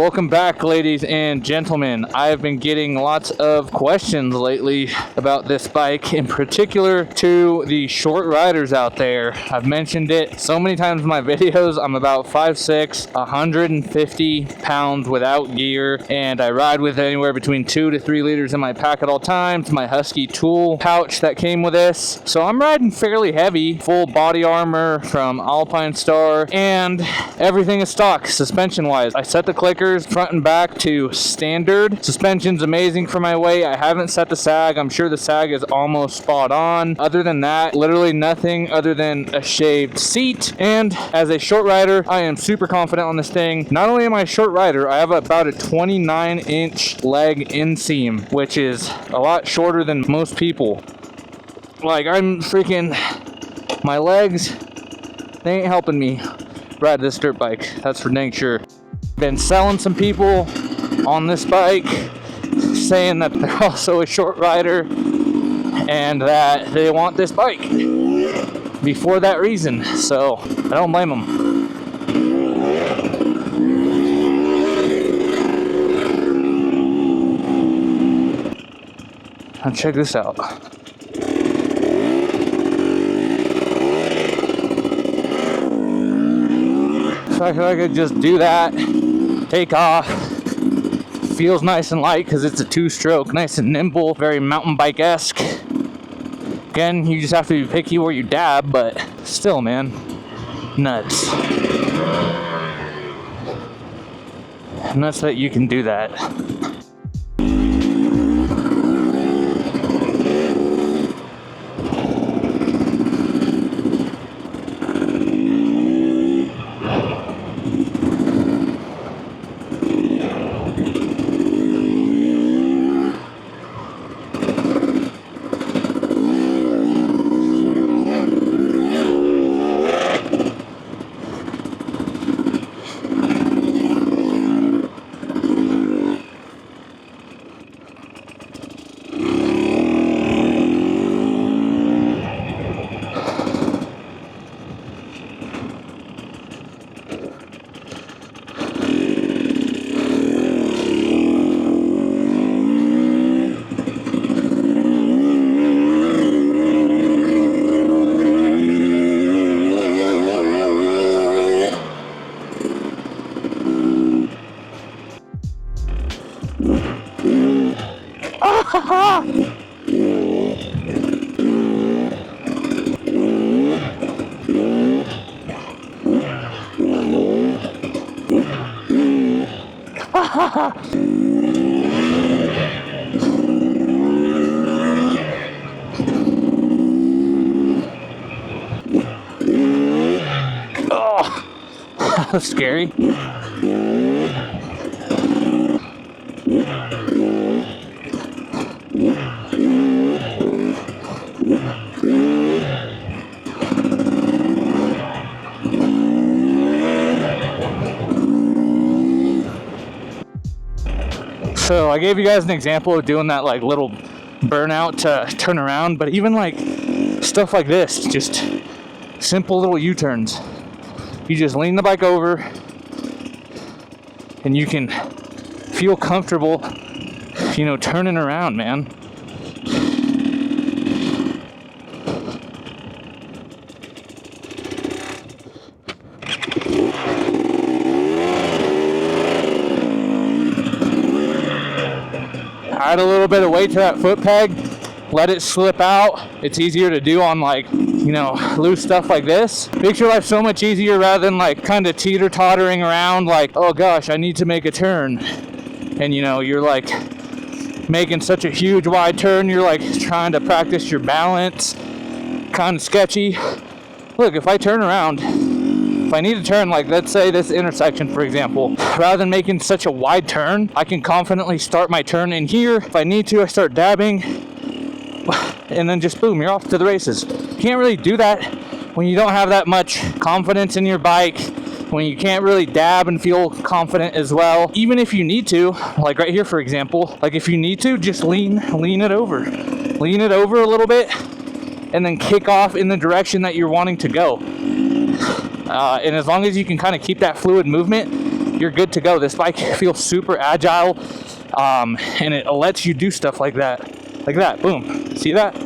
Welcome back, ladies and gentlemen. I have been getting lots of questions lately about this bike, in particular to the short riders out there. I've mentioned it so many times in my videos. I'm about 5'6", 150 pounds without gear, and I ride with anywhere between 2 to 3 liters in my pack at all times. My Husky tool pouch that came with this. So I'm riding fairly heavy, full body armor from Alpine Star, and everything is stock suspension wise. I set the clickers front and back to standard. Suspension's amazing for my weight. I haven't set the sag. I'm sure the sag is almost spot on. Other than that, literally nothing other than a shaved seat. And as a short rider, I am super confident on this thing. Not only am I a short rider, I have about a 29-inch leg inseam, which is a lot shorter than most people. Like, I'm freaking, my legs, they ain't helping me ride this dirt bike. That's for dang sure. Been selling some people on this bike, saying that they're also a short rider and that they want this bike before that reason. So I don't blame them. Now check this out. So I could just do that, take off. Feels nice and light because it's a 2-stroke, nice and nimble, very mountain bike-esque. Again, you just have to be picky where you dab, but still, man, nuts. Nuts that you can do that. Oh, that was scary. So I gave you guys an example of doing that like little burnout to turn around, but even like stuff like this, just simple little U-turns. You just lean the bike over and you can feel comfortable, you know, turning around, man. Add a little bit of weight to that foot peg, let it slip out. It's easier to do on like, you know, loose stuff like this. Makes your life so much easier rather than like kind of teeter-tottering around like, oh gosh, I need to make a turn. And you know, you're like making such a huge wide turn, you're like trying to practice your balance. Kind of sketchy. Look, if I turn around, if I need to turn, like let's say this intersection for example, rather than making such a wide turn, I can confidently start my turn in here. If I need to, I start dabbing, and then just boom, you're off to the races. You can't really do that when you don't have that much confidence in your bike, when you can't really dab and feel confident as well. Even if you need to, like right here for example, like if you need to, just lean it over a little bit, and then kick off in the direction that you're wanting to go. And as long as you can kind of keep that fluid movement, you're good to go. This bike feels super agile, and it lets you do stuff like that. Like that, boom. See that?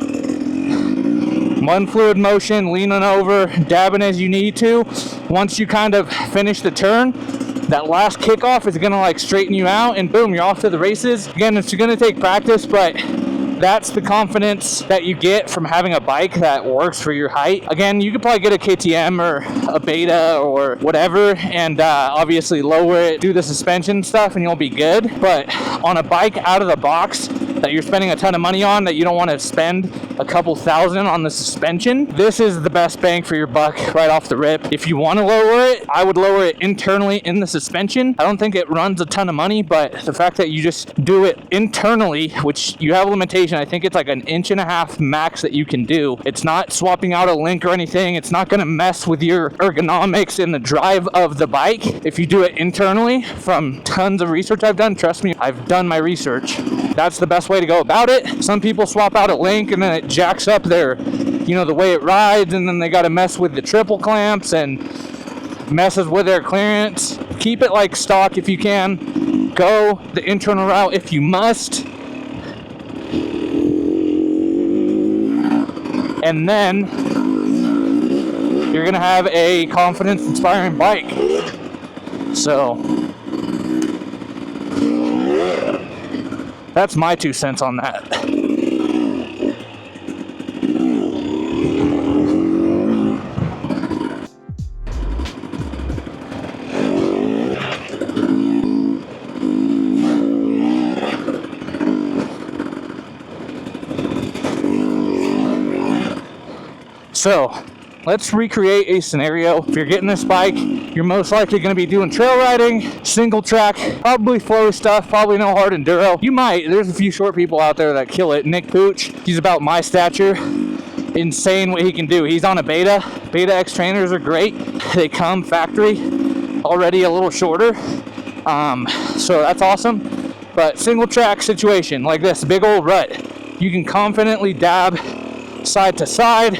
One fluid motion, leaning over, dabbing as you need to. Once you kind of finish the turn, that last kickoff is gonna like straighten you out, and boom, you're off to the races. Again, it's gonna take practice, but that's the confidence that you get from having a bike that works for your height. Again, you could probably get a KTM or a Beta or whatever, and obviously lower it, do the suspension stuff, and you'll be good. But on a bike out of the box that you're spending a ton of money on, that you don't want to spend a couple thousand on the suspension, this is the best bang for your buck right off the rip. If you want to lower it, I would lower it internally in the suspension. I don't think it runs a ton of money, but the fact that you just do it internally, which you have a limitation, I think it's like 1.5 inches max that you can do. It's not swapping out a link or anything. It's not going to mess with your ergonomics in the drive of the bike if you do it internally. From tons of research I've done, trust me, I've done my research. That's the best way to go about it. Some people swap out a link and then it jacks up their, the way it rides, and then they got to mess with the triple clamps and messes with their clearance. Keep it like stock if you can. Go the internal route if you must. And then you're gonna have a confidence-inspiring bike. So that's my 2 cents on that. So let's recreate a scenario. If you're getting this bike, you're most likely going to be doing trail riding, single track, probably flowy stuff, probably no hard enduro. You might. There's a few short people out there that kill it. Nick Pooch, he's about my stature. Insane what he can do. He's on a Beta. Beta X trainers are great. They come factory already a little shorter. So that's awesome. But single track situation like this, big old rut. You can confidently dab side to side.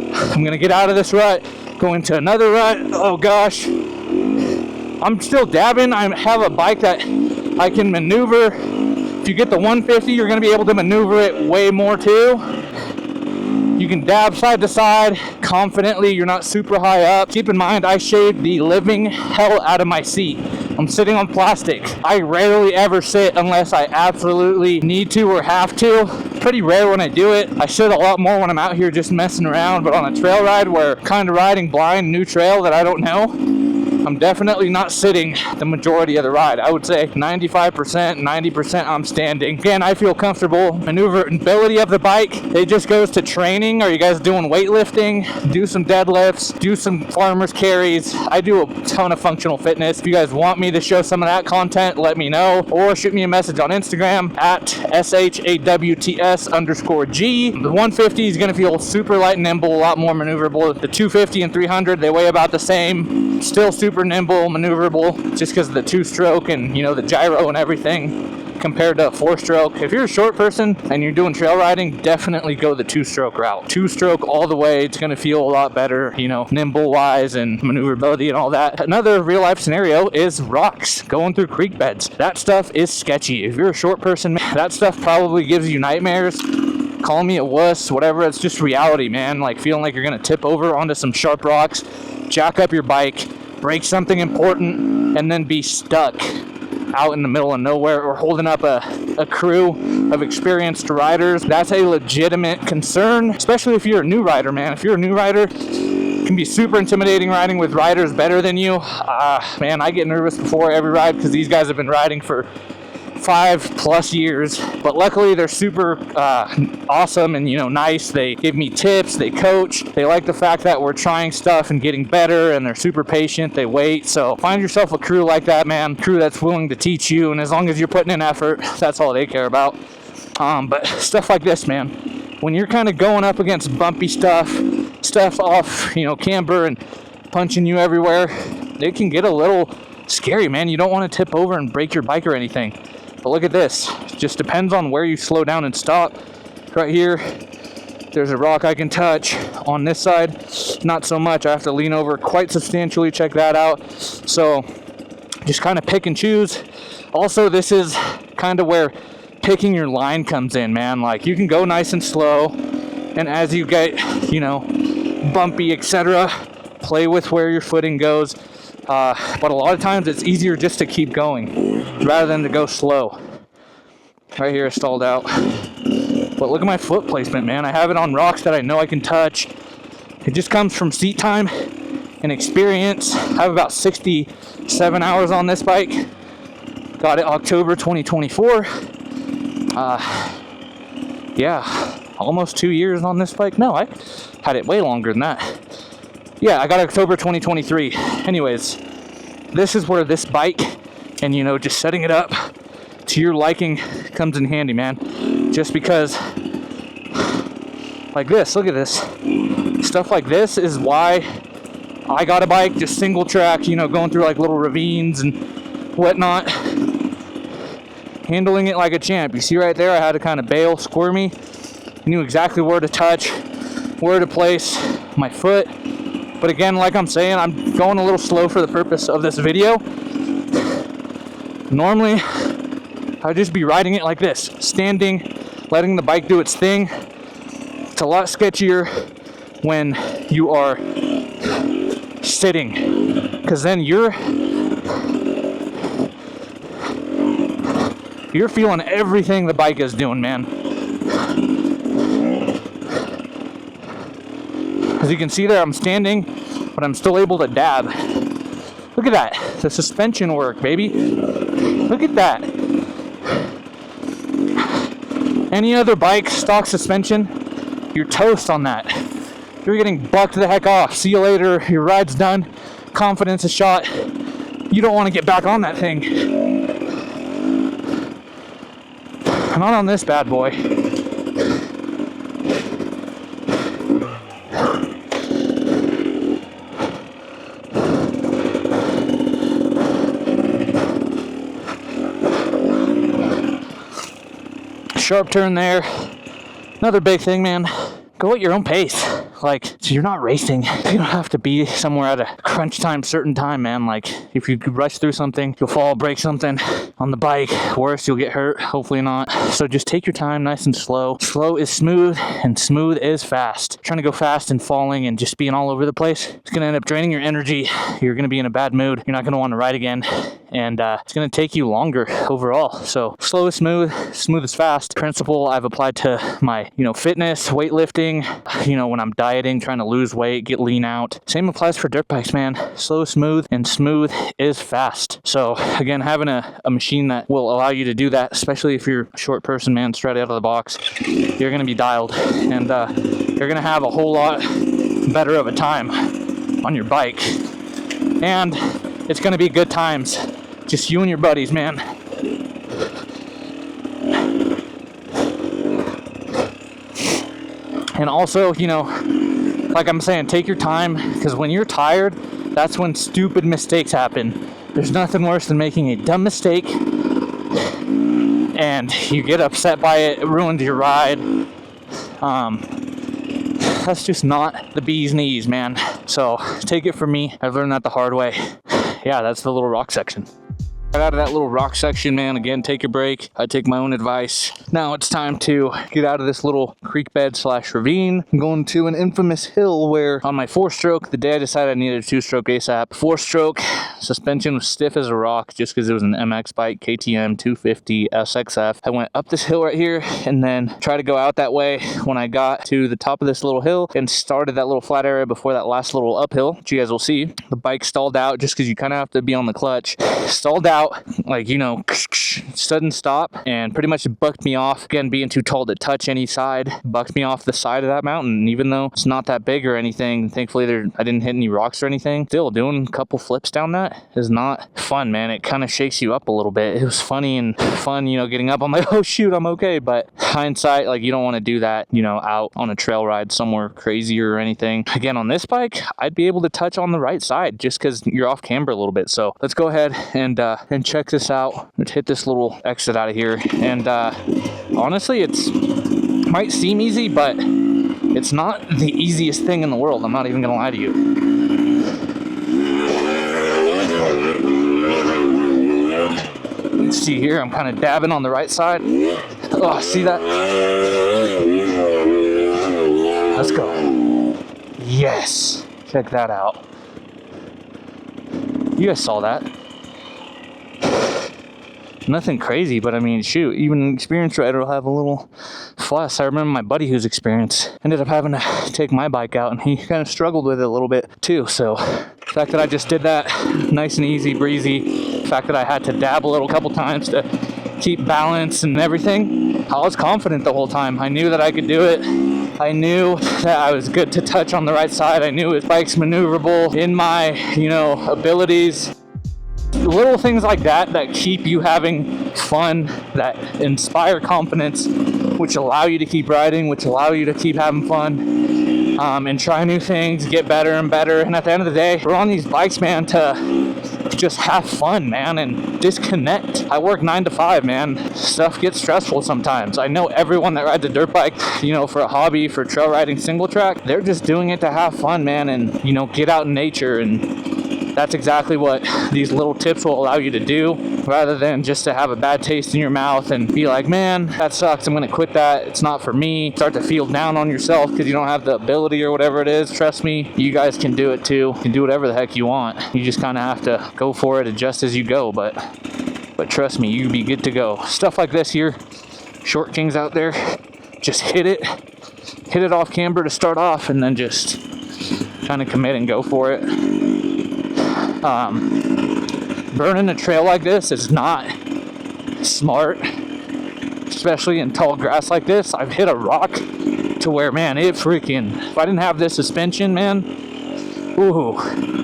I'm gonna get out of this rut, go into another rut. Oh gosh, I'm still dabbing. I have a bike that I can maneuver. If you get the 150, you're gonna be able to maneuver it way more too. You can dab side to side confidently. You're not super high up. Keep in mind, I shaved the living hell out of my seat. I'm sitting on plastic. I rarely ever sit unless I absolutely need to or have to. Pretty rare when I do it. I sit a lot more when I'm out here just messing around, but on a trail ride where kind of riding blind, new trail that I don't know, I'm definitely not sitting the majority of the ride. I would say 95%, 90% I'm standing. Again, I feel comfortable. Maneuverability of the bike, it just goes to training. Are you guys doing weightlifting? Do some deadlifts, do some farmer's carries. I do a ton of functional fitness. If you guys want me to show some of that content, let me know, or shoot me a message on Instagram at SHAWTS_G. The 150 is gonna feel super light and nimble, a lot more maneuverable. The 250 and 300, they weigh about the same. Still super nimble, maneuverable, just because of the 2-stroke and the gyro and everything compared to a 4-stroke. If you're a short person and you're doing trail riding, definitely go the 2-stroke route. 2-stroke all the way. It's going to feel a lot better, nimble wise and maneuverability and all that. Another real life scenario is rocks, going through creek beds. That stuff is sketchy. If you're a short person, that stuff probably gives you nightmares. Call me a wuss, whatever. It's just reality, man. Like feeling like you're going to tip over onto some sharp rocks, jack up your bike, break something important, and then be stuck out in the middle of nowhere or holding up a crew of experienced riders. That's a legitimate concern, especially if you're a new rider, man. If you're a new rider, it can be super intimidating riding with riders better than you. Man, I get nervous before every ride because these guys have been riding for 5+ years, but luckily they're super awesome and nice. They give me tips, they coach, they like the fact that we're trying stuff and getting better, and they're super patient, they wait. So find yourself a crew like that, man. Crew that's willing to teach you, and as long as you're putting in effort, that's all they care about. But stuff like this, man, when you're kind of going up against bumpy stuff off camber and punching you everywhere, it can get a little scary, man. You don't want to tip over and break your bike or anything. But look at this. It just depends on where you slow down and stop. Right here, there's a rock I can touch. On this side, not so much. I have to lean over quite substantially. Check that out. So just kind of pick and choose. Also, this is kind of where picking your line comes in, man. Like, you can go nice and slow, and as you get, you know, bumpy, etc., play with where your footing goes. But a lot of times it's easier just to keep going rather than to go slow. Right here, stalled out. But look at my foot placement, man. I have it on rocks that I know I can touch. It just comes from seat time and experience. I have about 67 hours on this bike. Got it October 2024. Yeah, almost 2 years on this bike. No, I had it way longer than that. Yeah, I got October 2023. Anyways, this is where this bike and, you know, just setting it up to your liking comes in handy, man. Just because, like this, look at this. Stuff like this is why I got a bike, just single track, you know, going through like little ravines and whatnot. Handling it like a champ. You see right there, I had to kind of bail, squirmy. Knew exactly where to touch, where to place my foot. But again, like I'm saying, I'm going a little slow for the purpose of this video. Normally, I'd just be riding it like this, standing, letting the bike do its thing. It's a lot sketchier when you are sitting, because then you're feeling everything the bike is doing, man. As you can see there, I'm standing, but I'm still able to dab. Look at that. The suspension work, baby. Look at that. Any other bike, stock suspension, you're toast on that. You're getting bucked the heck off. See you later. Your ride's done. Confidence is shot. You don't want to get back on that thing. Not on this bad boy. Sharp turn there. Another big thing, man. Go at your own pace. Like, so you're not racing. You don't have to be somewhere at a crunch time, certain time, man. Like, if you rush through something, you'll fall, break something on the bike. Worse, you'll get hurt. Hopefully not. So just take your time, nice and slow. Slow is smooth, and smooth is fast. Trying to go fast and falling and just being all over the place, it's gonna end up draining your energy. You're gonna be in a bad mood. You're not gonna want to ride again, and it's gonna take you longer overall. So slow is smooth, smooth is fast. Principle I've applied to my, you know, fitness, weightlifting. You know, when I'm dieting, trying to lose weight, get lean out. Same applies for dirt bikes, man. Slow is smooth, and smooth is fast. So again, having a machine that will allow you to do that, especially if you're a short person, man, straight out of the box, you're gonna be dialed, and you're gonna have a whole lot better of a time on your bike, and it's gonna be good times, just you and your buddies, man. And also, you know, like I'm saying, take your time, because when you're tired, that's when stupid mistakes happen. There's nothing worse than making a dumb mistake and you get upset by it. It ruins your ride. That's just not the bee's knees, man. So take it from me. I've learned that the hard way. Yeah, that's the little rock section. Right out of that little rock section, man, again, take a break. I take my own advice. Now it's time to get out of this little creek bed / ravine. I'm going to an infamous hill where on my 4-stroke, the day I decided I needed a 2-stroke ASAP, 4-stroke, suspension was stiff as a rock just because it was an MX bike, KTM 250 SXF. I went up this hill right here and then tried to go out that way. When I got to the top of this little hill and started that little flat area before that last little uphill, which you guys will see, the bike stalled out just because you kind of have to be on the clutch. Stalled out, like, you know, sudden stop, and pretty much bucked me off. Again, being too tall to touch any side, bucked me off the side of that mountain. Even though it's not that big or anything, thankfully I didn't hit any rocks or anything. Still, doing a couple flips down that is not fun, man. It kind of shakes you up a little bit. It was funny and fun, you know, getting up. I'm like, oh shoot, I'm okay. But hindsight, like, you don't want to do that, you know, out on a trail ride somewhere crazy or anything. Again, on this bike, I'd be able to touch on the right side just because you're off camber a little bit. So let's go ahead and check this out. Let's hit this little exit out of here. And honestly, it's might seem easy, but it's not the easiest thing in the world. I'm not even gonna lie to you. Let's see here, I'm kind of dabbing on the right side. Oh, see that? Let's go. Yes. Check that out. You guys saw that. Nothing crazy, but I mean, shoot, even an experienced rider will have a little fuss. I remember my buddy who's experienced ended up having to take my bike out, and he kind of struggled with it a little bit too. So the fact that I just did that nice and easy breezy, the fact that I had to dab a little couple times to keep balance and everything, I was confident the whole time. I knew that I could do it. I knew that I was good to touch on the right side. I knew his bike's maneuverable in my, abilities. Little things like that that keep you having fun, that inspire confidence, which allow you to keep riding, which allow you to keep having fun, and try new things, get better and better. And at the end of the day, we're on these bikes, man, to just have fun, man, and disconnect. I work 9 to 5, man. Stuff gets stressful sometimes. I know everyone that rides a dirt bike, for a hobby, for trail riding, single track, they're just doing it to have fun, man, and, get out in nature. And that's exactly what these little tips will allow you to do, rather than just to have a bad taste in your mouth and be like, man, that sucks, I'm gonna quit that, it's not for me. Start to feel down on yourself because you don't have the ability or whatever it is. Trust me, you guys can do it too. You can do whatever the heck you want. You just kind of have to go for it, adjust as you go, but trust me, you'll be good to go. Stuff like this here, short kings out there, just hit it off camber to start off, and then just kind of commit and go for it. Burning a trail like this is not smart, especially in tall grass like this. I've hit a rock to where, man, if I didn't have this suspension, man,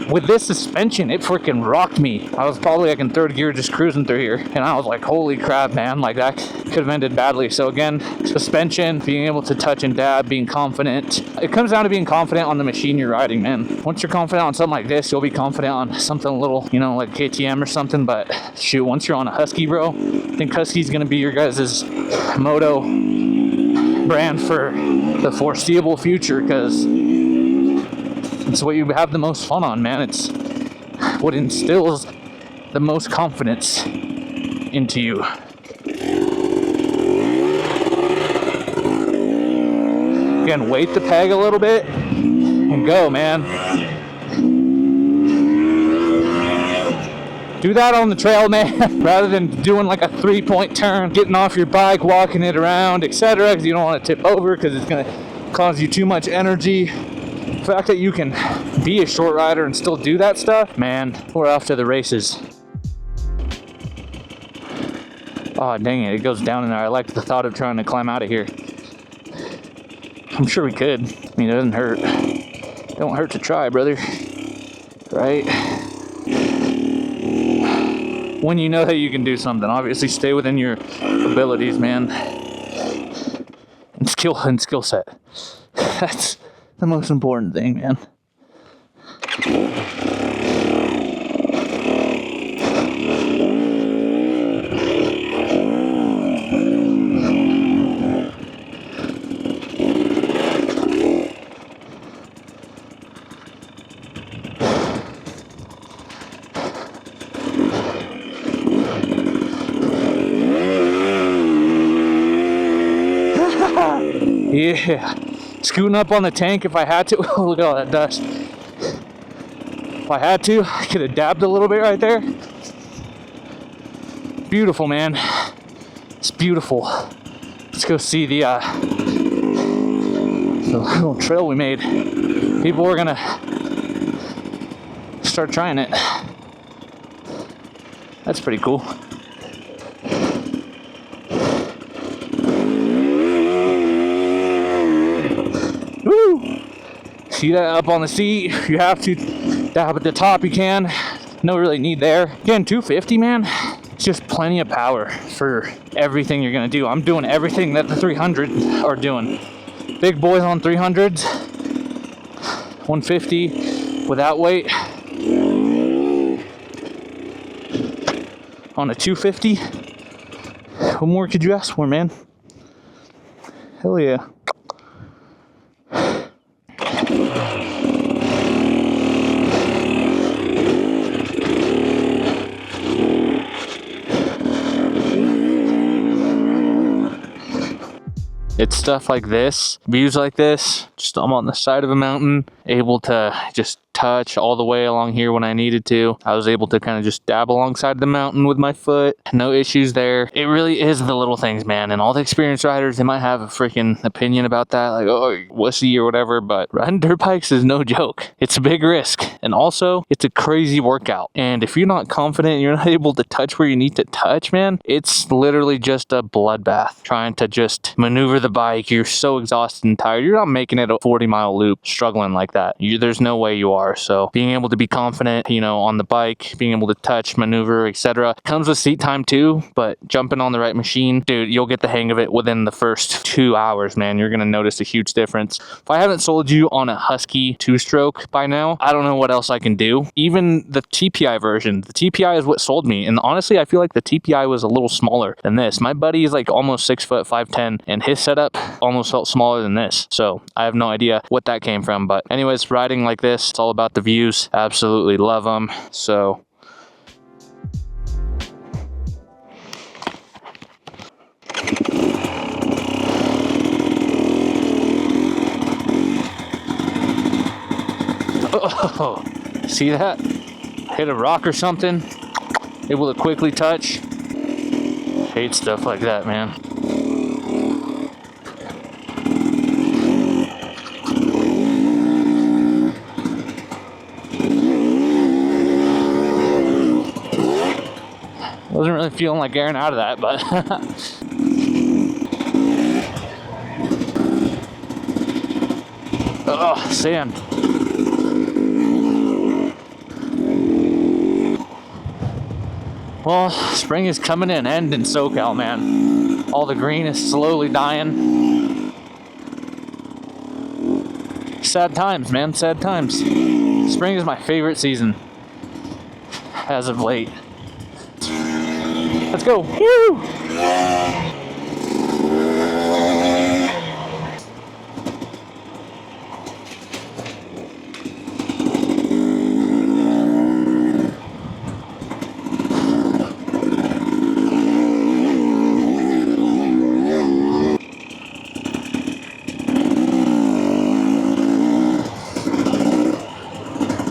with this suspension, it freaking rocked me. I was probably like in third gear just cruising through here, and I was like, holy crap, man, like that could have ended badly. So again, suspension, being able to touch and dab, being confident. It comes down to being confident on the machine you're riding, man. Once you're confident on something like this, you'll be confident on something a little, like KTM or something. But shoot, once you're on a Husky, bro, I think Husky's gonna be your guys' moto brand for the foreseeable future, because it's what you have the most fun on, man. It's what instills the most confidence into you. Again, weight the peg a little bit and go, man. Do that on the trail, man, rather than doing like a 3-point turn, getting off your bike, walking it around, etc., because you don't want to tip over because it's going to cause you too much energy. The fact that you can be a short rider and still do that stuff, man, we're off to the races. Oh, dang it, it goes down in there. I like the thought of trying to climb out of here. I'm sure we could. I mean, it doesn't hurt. Don't hurt to try, brother. Right? When you know that you can do something, obviously stay within your abilities, man. And skill set. That's the most important thing, man. Yeah. Scooting up on the tank if I had to. Oh, look at all that dust. If I had to, I could have dabbed a little bit right there. Beautiful, man. It's beautiful. Let's go see the little trail we made. People are gonna start trying it. That's pretty cool. See that up on the seat? If you have to dab at the top, you can. No really need there. Again, 250, man, it's just plenty of power for everything you're gonna do. I'm doing everything that the 300 are doing. Big boys on 300s, 150 without weight. On a 250, what more could you ask for, man? Hell yeah. It's stuff like this, views like this. Just I'm on the side of a mountain, able to just touch all the way along here when I needed to. I was able to kind of just dab alongside the mountain with my foot. No issues there. It really is the little things, man. And all the experienced riders, they might have a freaking opinion about that, like, oh, wussy or whatever, but riding dirt bikes is no joke. It's a big risk. And also, it's a crazy workout. And if you're not confident, you're not able to touch where you need to touch, man, it's literally just a bloodbath. Trying to just maneuver the bike. You're so exhausted and tired. You're not making it a 40-mile loop struggling like that. There's no way you are. So being able to be confident, you know, on the bike, being able to touch, maneuver, etc. comes with seat time too, but jumping on the right machine, dude, you'll get the hang of it within the first 2 hours, man. You're going to notice a huge difference. If I haven't sold you on a Husky 2-stroke by now, I don't know what else I can do. Even the TPI version, the TPI is what sold me. And honestly, I feel like the TPI was a little smaller than this. My buddy is like almost 6 foot, 5'10", and his setup almost felt smaller than this. So I have no idea what that came from. But anyways, riding like this, it's all about the views. Absolutely love them. So oh, see that? Hit a rock or something, able to quickly touch. Hate stuff like that, man. Wasn't really feeling like airing out of that, but oh, sand. Well, spring is coming in, and in SoCal, man. All the green is slowly dying. Sad times, man, sad times. Spring is my favorite season as of late. Let's go. Woo!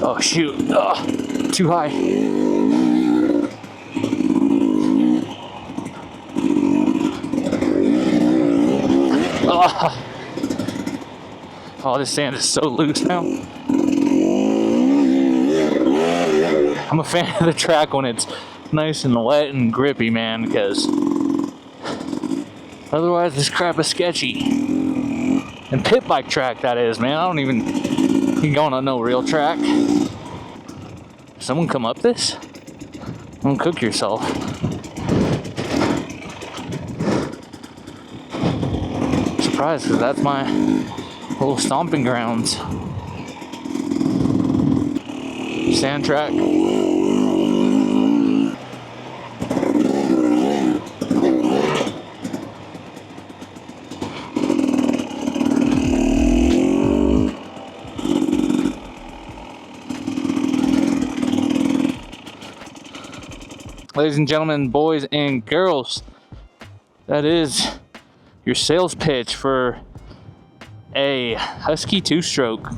Oh shoot, too high. Oh, this sand is so loose now. I'm a fan of the track when it's nice and wet and grippy, man, because otherwise this crap is sketchy. And pit bike track, that is, man. I don't even be going on no real track. Someone come up this? Don't cook yourself. Surprised, because that's my little stomping grounds. Sand track. Ladies and gentlemen, boys and girls, that is your sales pitch for a Husky 2-stroke.